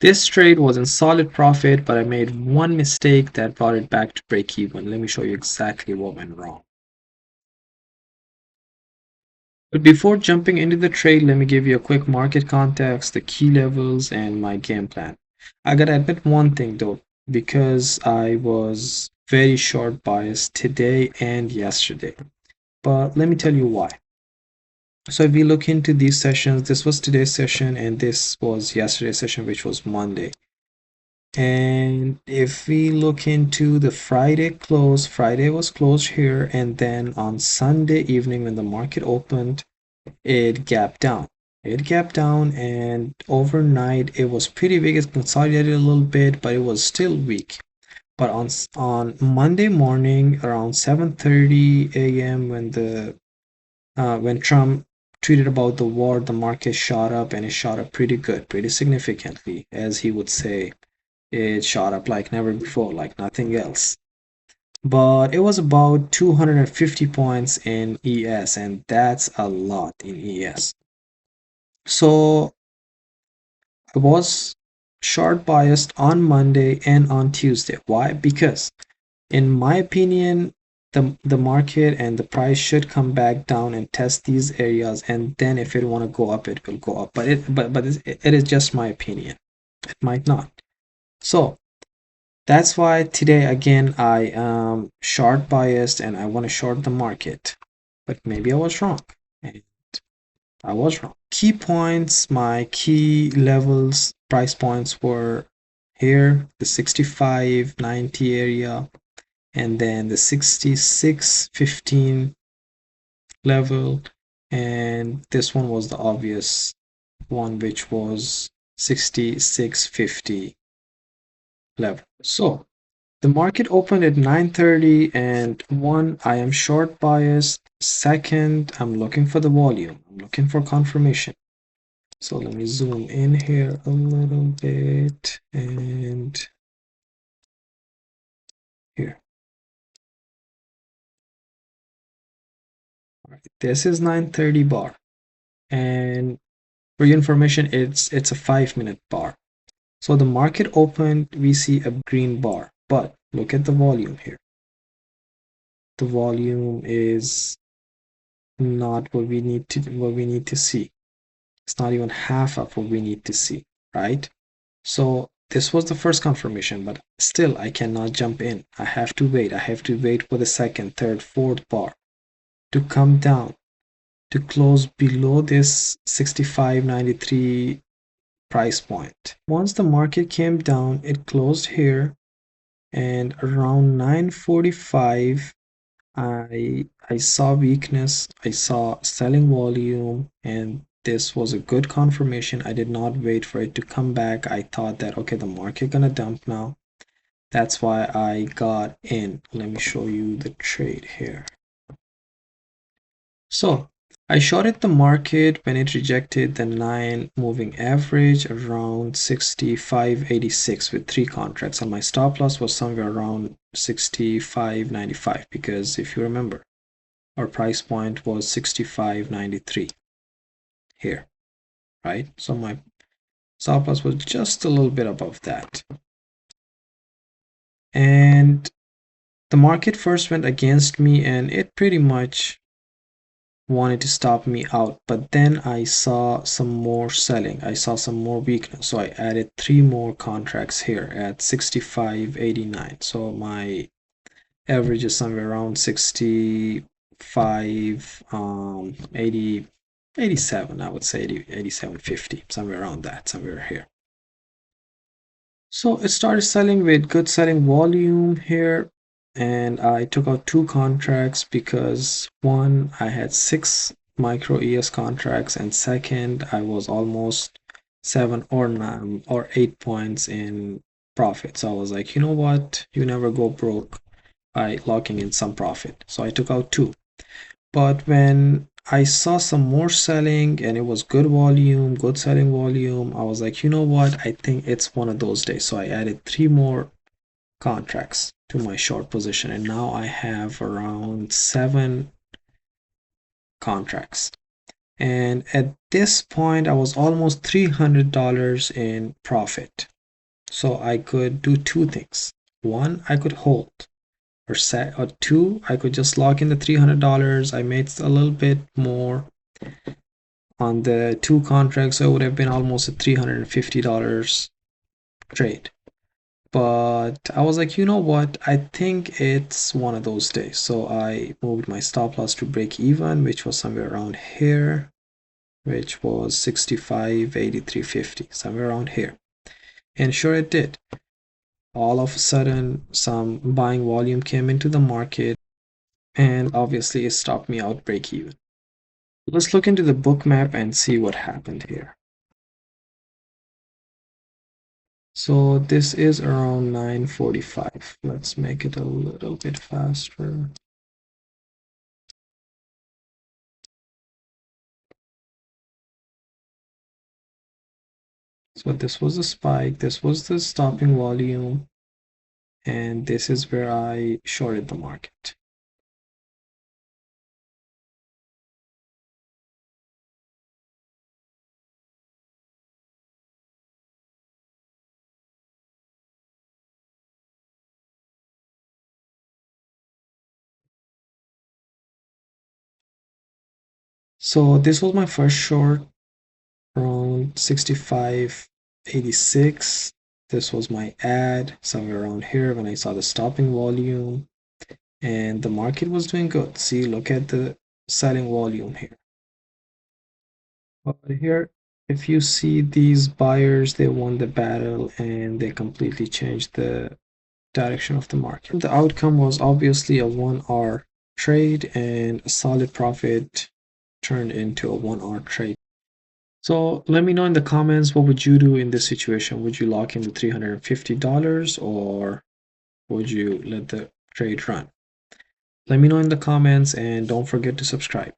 This trade was in solid profit, but I made one mistake that brought it back to break even. Let me show you exactly what went wrong. But before jumping into the trade, let me give you a quick market context, the key levels, and my game plan. I gotta admit one thing though, because I was very short biased today and yesterday. But let me tell you why. So if we look into these sessions, this was today's session and this was yesterday's session, which was Monday. And if we look into the Friday close, Friday was closed here, and then on Sunday evening when the market opened, it gapped down. It gapped down, and overnight it was pretty big. It consolidated a little bit, but it was still weak. But on Monday morning around 7:30 a.m. when Trump tweeted about the war, the market shot up, and it shot up pretty good, pretty significantly, as he would say. It shot up like never before, like nothing else. But it was about 250 points in ES, and that's a lot in ES. So I was short biased on Monday and on Tuesday. Why? Because in my opinion, the market and the price should come back down and test these areas, and then if it want to go up, it will go up. But it is just my opinion. It might not. So that's why today again I am short biased and I want to short the market. But maybe I was wrong. And I was wrong. Key points, my key levels, price points were here, the 65.90 area, and then the 66.15 level, and this one was the obvious one, which was 66.50 level. So the market opened at 9:30, and one, I am short biased. Second, I'm looking for the volume. I'm looking for confirmation. So let me zoom in here a little bit, and here. All right, this is 9:30 bar, and for your information, it's a 5-minute bar. So the market opened, we see a green bar, but look at the volume here. The volume is not what we need to see. It's not even half of what we need to see, right? So this was the first confirmation, but still I cannot jump in. I have to wait. I have to wait for the second, third, fourth bar to come down, to close below this 65.93 price point. Once the market came down, it closed here, and around 9:45 I saw weakness, I saw selling volume, and this was a good confirmation. I did not wait for it to come back. I thought that okay, the market gonna dump now. That's why I got in. Let me show you the trade here. So I shorted the market when it rejected the 9 moving average around 65.86 with 3 contracts, and my stop loss was somewhere around 65.95, because if you remember, our price point was 65.93 here, right? So my stop loss was just a little bit above that. And the market first went against me, and it pretty much wanted to stop me out, but then I saw some more selling, I saw some more weakness, so I added 3 more contracts here at 65.89. So my average is somewhere around 65 80 87, I would say 87.50, somewhere around that, somewhere here. So it started selling with good selling volume here, and I took out 2 contracts because one, I had 6 micro ES contracts, and second, I was almost 7 or 9 or 8 points in profit. So I was like, you know what, you never go broke by locking in some profit. So I took out 2. But when I saw some more selling and it was good volume, good selling volume, I was like, you know what? I think it's one of those days. So I added 3 more contracts to my short position, and now I have around 7 contracts. And at this point, I was almost $300 in profit. So I could do two things. One, I could hold, or set, or two, I could just lock in the $300. I made a little bit more on the two contracts, so it would have been almost a $350 trade. But I was like, you know what? I think it's one of those days. So I moved my stop loss to break even, which was somewhere around here, which was 65.8350, somewhere around here. And sure it did. All of a sudden, some buying volume came into the market, and obviously it stopped me out break even. Let's look into the book map and see what happened here. So this is around 9:45. Let's make it a little bit faster. So this was the spike, this was the stopping volume, and this is where I shorted the market. So this was my first short around 65.86. This was my ad somewhere around here when I saw the stopping volume, and the market was doing good. See, look at the selling volume here. But here, if you see these buyers, they won the battle and they completely changed the direction of the market. The outcome was obviously a 1 hour trade, and a solid profit turned into a 1 hour trade. So let me know in the comments, what would you do in this situation? Would you lock in the $350, or would you let the trade run? Let me know in the comments, and don't forget to subscribe.